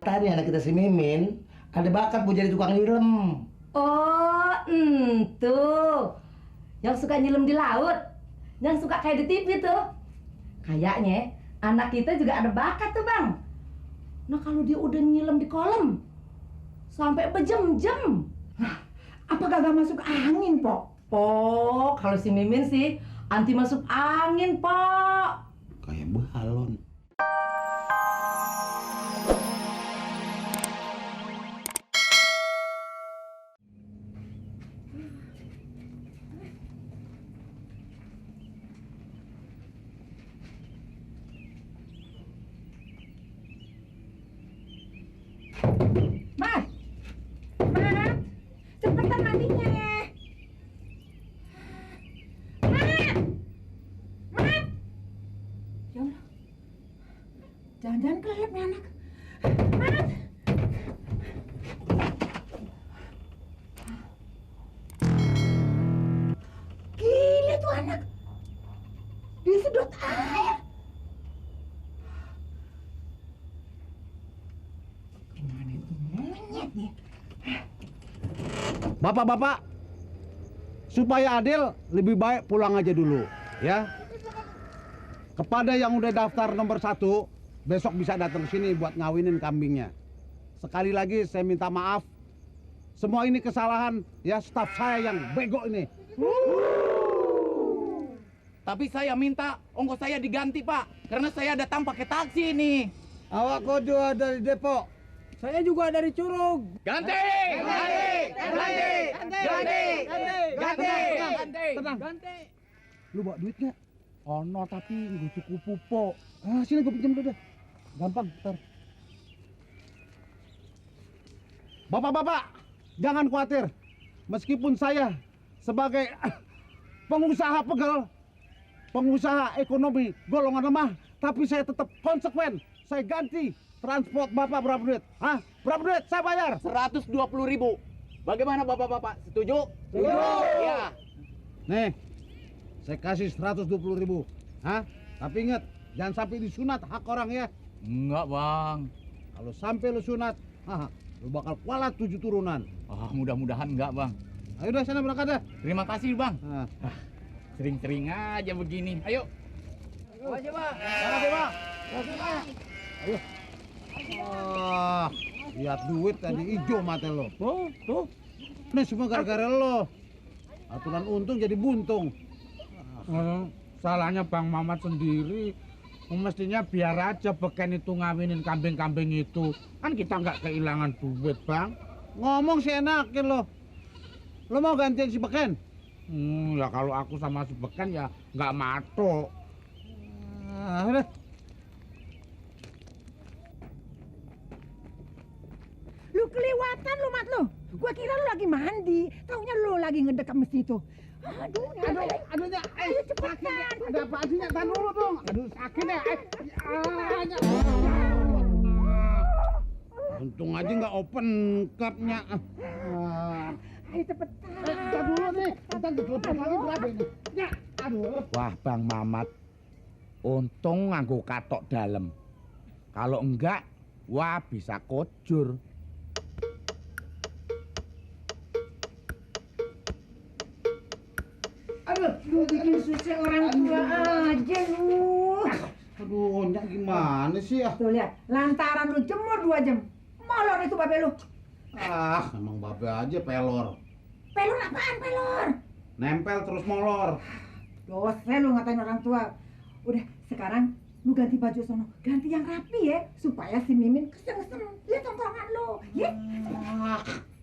Ternyata nih anak kita si Mimin ada bakat buat jadi tukang nyilem. Oh, tuh. Yang suka nyilem di laut. Yang suka kayak di TV tuh. Kayaknya anak kita juga ada bakat tuh, Bang. Nah, kalau dia udah nyilem di kolam sampai berjam-jam. Apa kagak masuk angin, Pok? Oh, kalau si Mimin sih anti masuk angin, Pak. Kayak balon. Mas! Mas! Cepetan mandinya. Mas! Mas! Ya Allah. Jangan-jangan kelelep nih anak. Mas! Gila tuh anak. Disedot air. Gimana itu monyet nih? Bapak-bapak, supaya adil, lebih baik pulang aja dulu, ya. Kepada yang udah daftar nomor 1, besok bisa datang ke sini buat ngawinin kambingnya. Sekali lagi saya minta maaf. Semua ini kesalahan ya staf saya yang bego ini. Tapi saya minta ongkos saya diganti, Pak. Karena saya datang pakai taksi ini. Awak kedua dari Depok. Saya juga dari Curug. Ganti! Tenang. Lu bawa duit nggak? Ono tapi nggak cukup pupuk. Sini gue pinjam dulu dah. Gampang, ntar. Bapak-bapak, jangan khawatir. Meskipun saya sebagai pengusaha pegel, pengusaha ekonomi golongan lemah, tapi saya tetap konsekuen. Saya ganti transport Bapak berapa duit? Hah? Berapa duit? Saya bayar. 120.000. Bagaimana Bapak-bapak? Setuju? Setuju. Ya. Nih, saya kasih 120.000. Hah? Tapi ingat, jangan sampai disunat hak orang ya. Enggak, Bang. Kalau sampai lu sunat, lu bakal kualat 7 turunan. Mudah-mudahan enggak, Bang. Ayo dah sana berangkat dah. Terima kasih, Bang. Nah. Sering-sering aja begini. Ayo. Ayo, Bang. Makasih, Bang. Makasih, Bang. Ayo. Lihat duit tadi hijau mata lo. Tuh. Ini semua gara-gara lo. Aturan untung jadi buntung. Salahnya Bang Mamat sendiri. Mestinya biar aja beken itu ngawinin kambing-kambing itu. Kan kita nggak kehilangan duit, Bang. Ngomong sih enakin lo. Lo mau gantiin si beken? Ya kalau aku sama si beken ya nggak matok. Udah. Lu kelewatan lu, Mat lu. Gua kira lu lagi mandi. Taunya lu lagi ngedek ke mesin itu. Aduh, Aduhnya, ayo cepetan. ada apa sih? Tahan dulu dong. Aduh, sakit ya. Untung aja nggak open cupnya. Ayo cepetan. Tahan dulu nih. Ntar ditutup lagi berapa ini? Ya, aduh. Wah, Bang Mamat. Untung nganggo katok dalam. Kalau enggak, wah bisa kocur. Aduh, lu bikin susah orang tua aja lu. Aduh, Nyak gimana sih ya? Tuh lihat, lantaran lu jemur 2 jam. Molor itu babe lu. Emang babe aja pelor. Pelor apaan pelor? Nempel terus molor. Dosa lu ngatain orang tua. Udah, sekarang lu ganti baju sono. Ganti yang rapi ya, supaya si Mimin keseng-keseng. Lihat tongkrongan lu, ya.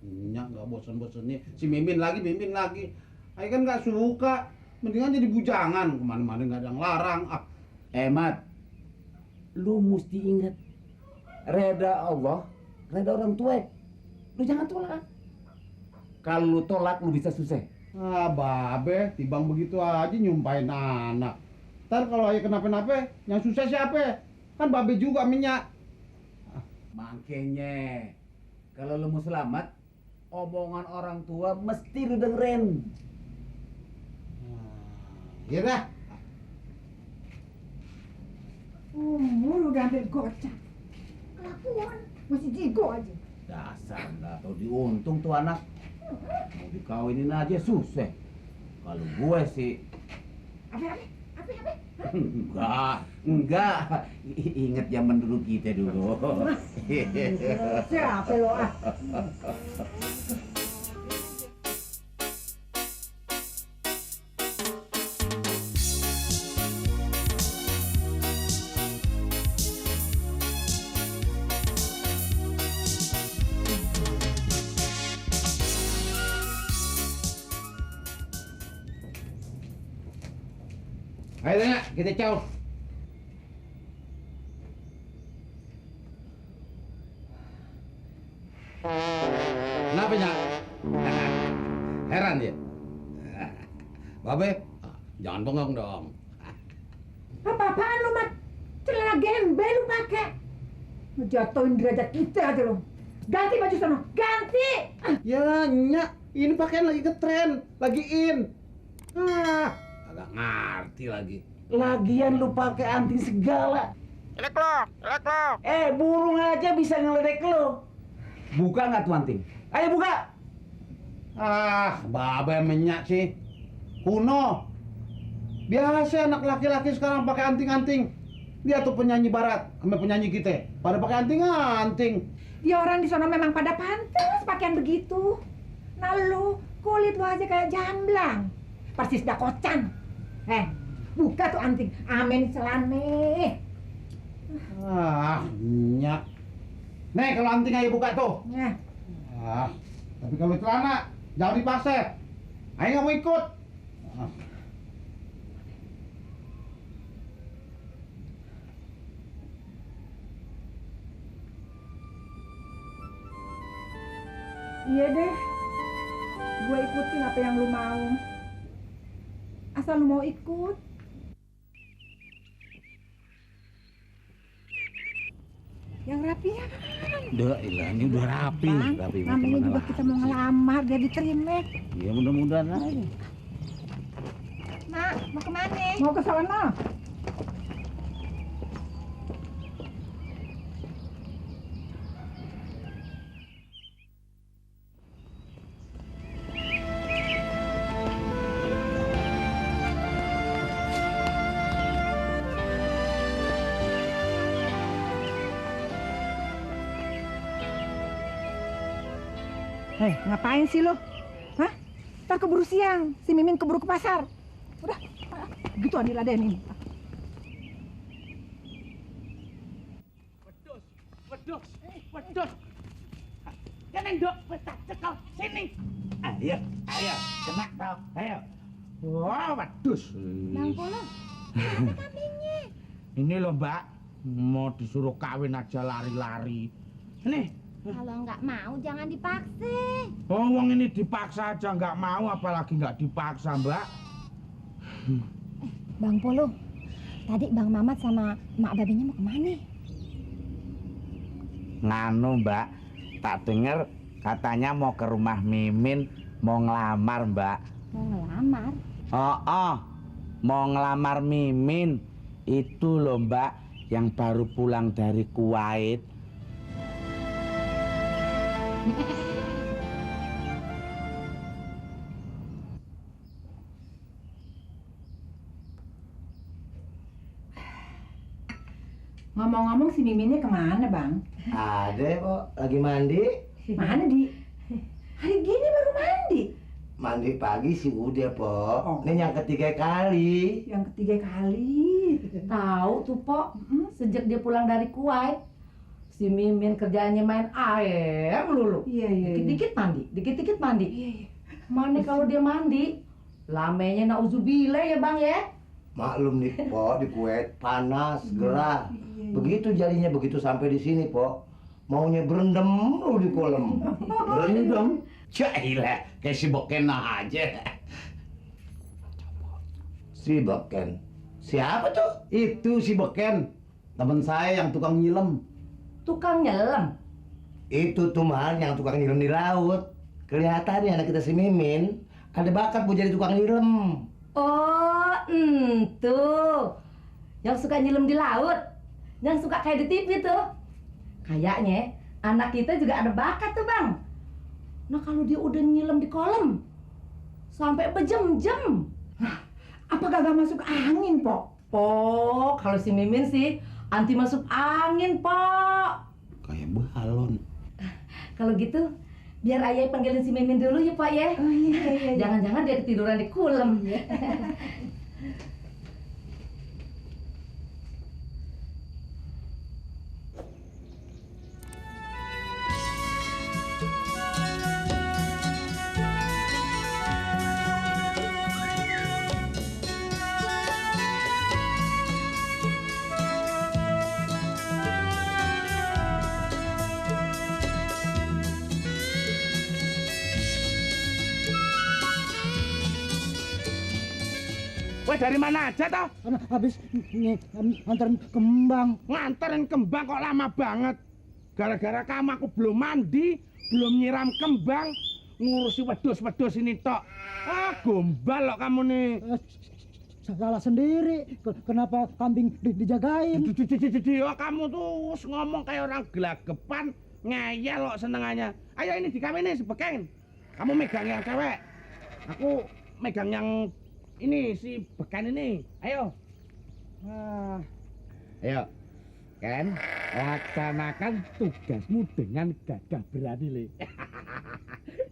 Nyak nggak bosan-bosannya. Si Mimin lagi. Ayo kan nggak suka. Mendingan jadi bujangan. Kemana-mana nggak ada yang larang. Mat, lu mesti ingat reda Allah, reda orang tua. Lu jangan tolak. Kalau lu tolak, lu bisa susah. Babe, tibang begitu aja nyumpahin anak. Ntar kalau ayah kenapa-napa, yang susah siapa? Kan babe juga minyak. Makanya, kalau lu mau selamat, omongan orang tua mesti lu dengerin. Iya dah. Lu udah ambil gocap. Kelakuan. Masih jigo aja. Dasar nggak tahu diuntung tuh anak. Mau dikawinin aja susah. Kalau gue sih Apa? enggak. Ingat zaman dulu kita dulu. Siapa lo ah? Ayo tanya, kita caw. Kenapa Nyak? Heran dia. Babe, jangan bengong dong. Apa-apaan lu, Mat? Celana gembel lu pakai. Ngejatuhin derajat kita aja lu. Ganti baju sono, ganti! Ya, Nyak, ini pakaian lagi ngetren, lagi in. Agak ngerti lagi. Lagian lu pakai anting segala. Elek lo. Burung aja bisa ngeledek lu. Buka nggak tuh anting? Ayo buka. Babe menyak sih. Kuno. Biasa anak laki-laki sekarang pakai anting-anting. Dia tuh penyanyi barat sama penyanyi kita. Pada pakai anting-anting. Ya orang di sana memang pada pantas pakaian begitu. Nah lu, kulit lu aja kayak jamblang. Persis dakocan. Buka tuh anting. Amin selane. Nyak. Nih kalau anting ayo buka tuh. Nah, Tapi kalau celana jangan dipaksa. Ayo nggak mau ikut. iya deh. Gue ikutin apa yang lu mau. Asal lu mau ikut. Yang rapi ya. Udah, ini udah rapi. Bang, Rapi namanya juga kita mau ngelamar, dia diterima. Ya mudah-mudahan aja. Mak, mau kemana? Mau ke sana. Ngapain sih lo? Hah? Ntar keburu siang, si Mimin keburu ke pasar. Udah, gitu diladenin. Wedus. Kan endok petak cekal sini. Ayo, kena tau. Ayo. Wah, wedus. Bang Polo, kambingnya. Ini loh, Mbak. Mau disuruh kawin aja lari-lari. Nih. Kalau nggak mau jangan dipaksa. Oh, wong ini dipaksa aja nggak mau, apalagi nggak dipaksa, Mbak. Bang Polo, tadi Bang Mamat sama Mak Babenya mau kemana? Nganu Mbak, tak denger katanya mau ke rumah Mimin, mau ngelamar Mbak. Mau ngelamar? Oh, mau ngelamar Mimin. Itu loh Mbak, yang baru pulang dari Kuwait. Ngomong-ngomong si Miminnya kemana, Bang? Ada kok, lagi mandi. Mana, Di? Hari gini baru mandi. Mandi pagi sih udah, Pok. Oh. Ini yang ketiga kali. Yang ketiga kali. Tahu tuh, Pok. Sejak dia pulang dari Kuwait, si Mimin kerjaannya main air melulu. Iya. Dikit-dikit mandi. Iya. Mana kalau dia mandi, lamenya nauzubillah ya, Bang ya. Maklum nih, Pok, di Kuwait panas, gerah. Iya. Begitu jadinya begitu sampai di sini, Pok. Maunya berendam lu di kolam. Berendam. Cailah, kayak si Boken aja. Si Beken. Siapa tuh? Itu si Beken, teman saya yang tukang nyilem. Tukang nyelam. Itu tuh Mal yang tukang nyilem di laut. Kelihatannya anak kita si Mimin ada bakat mau jadi tukang nyilem. Oh, tuh. Yang suka nyelem di laut. Yang suka kayak di TV tuh. Kayaknya anak kita juga ada bakat tuh bang. Nah kalau dia udah nyilam di kolam sampai berjam-jam, Apa kagak masuk angin, Pok? oh kalau si Mimin sih anti masuk angin, Pak. Kayak balon. Kalau gitu, biar ayah panggilin si Mimin dulu ya, Pak ya. Oh iya. Jangan-jangan dia ketiduran di kolam. Weh dari mana aja toh? Habis nganterin kembang. Nganterin kembang kok lama banget. Gara-gara kamu aku belum mandi, belum nyiram kembang, ngurusi wedhus-wedhus ini tok. Ah, gombal loh kamu nih. Salah sendiri. Kenapa kambing dijagain? Oh, kamu tuh ngomong kayak orang gelagapan, ngeyel kok senengannya. Ayo ini dikawinin sebeken. Kamu megang yang cewek. Aku megang yang ini si bekan ini. Ayo. Ayo. Ken, laksanakan tugasmu dengan gagah berani, Le.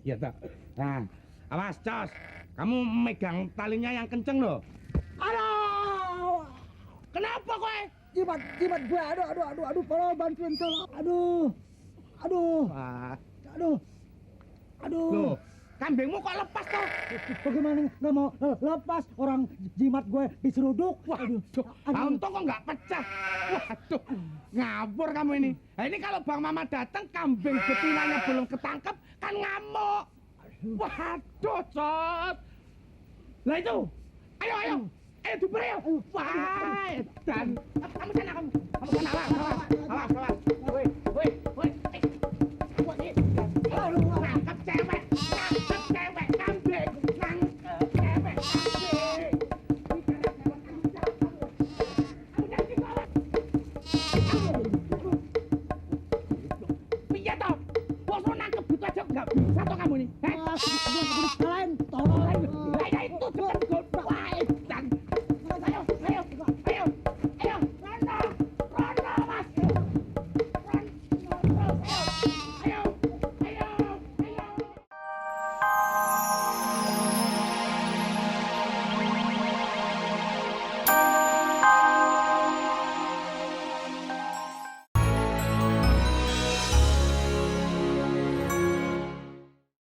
Ya toh. Nah, awas, Cos. Kamu megang talinya yang kenceng loh. Aduh! Kenapa kowe? Jimat gue. Aduh, tolong bantuin tolong. Aduh. Loh, kambingmu kok lepas toh? Bagaimana nggak mau lepas orang jimat gue diseruduk? Waduh, untung kok nggak pecah. Waduh, ngabur kamu ini. Nah, ini kalau Bang Mama datang, kambing betinanya belum ketangkep, kan ngamuk. Waduh, Cot. Lah itu, ayo, diper yuk. Wah, dan kamu sana, lah.